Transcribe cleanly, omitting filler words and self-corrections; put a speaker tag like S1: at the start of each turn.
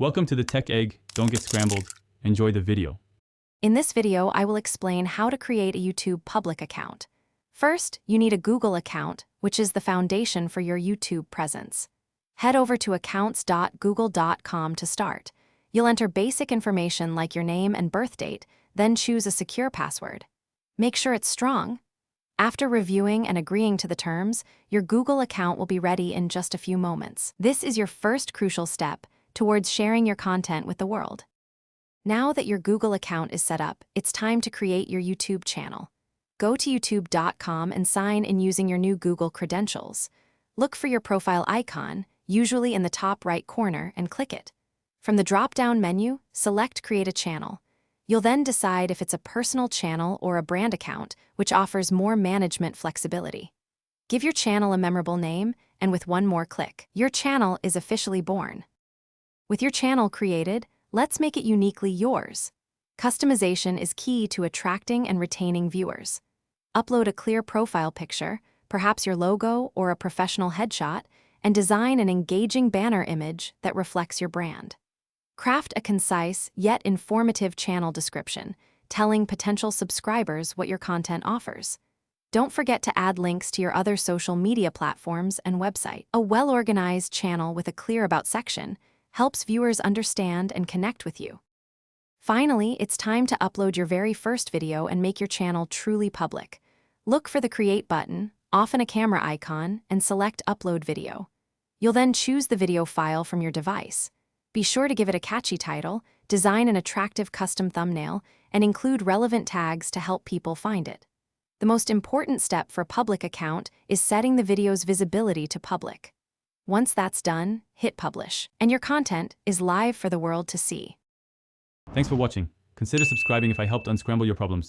S1: Welcome to the Tech Egg. Don't get scrambled. Enjoy the video.
S2: In this video, I will explain how to create a YouTube public account. First, you need a Google account, which is the foundation for your YouTube presence. Head over to accounts.google.com to start. You'll enter basic information like your name and birth date, then choose a secure password. Make sure it's strong. After reviewing and agreeing to the terms, your Google account will be ready in just a few moments. This is your first crucial step towards sharing your content with the world. Now that your Google account is set up, it's time to create your YouTube channel. Go to youtube.com and sign in using your new Google credentials. Look for your profile icon, usually in the top right corner, and click it. From the drop-down menu, select Create a Channel. You'll then decide if it's a personal channel or a brand account, which offers more management flexibility. Give your channel a memorable name, and with one more click, your channel is officially born. With your channel created, let's make it uniquely yours. Customization is key to attracting and retaining viewers. Upload a clear profile picture, perhaps your logo or a professional headshot, and design an engaging banner image that reflects your brand. Craft a concise yet informative channel description, telling potential subscribers what your content offers. Don't forget to add links to your other social media platforms and website. A well-organized channel with a clear About section helps viewers understand and connect with you. Finally, it's time to upload your very first video and make your channel truly public. Look for the Create button, often a camera icon, and select Upload Video. You'll then choose the video file from your device. Be sure to give it a catchy title, design an attractive custom thumbnail, and include relevant tags to help people find it. The most important step for a public account is setting the video's visibility to public. Once that's done, hit publish, and your content is live for the world to see.
S1: Thanks for watching. Consider subscribing if I helped unscramble your problems.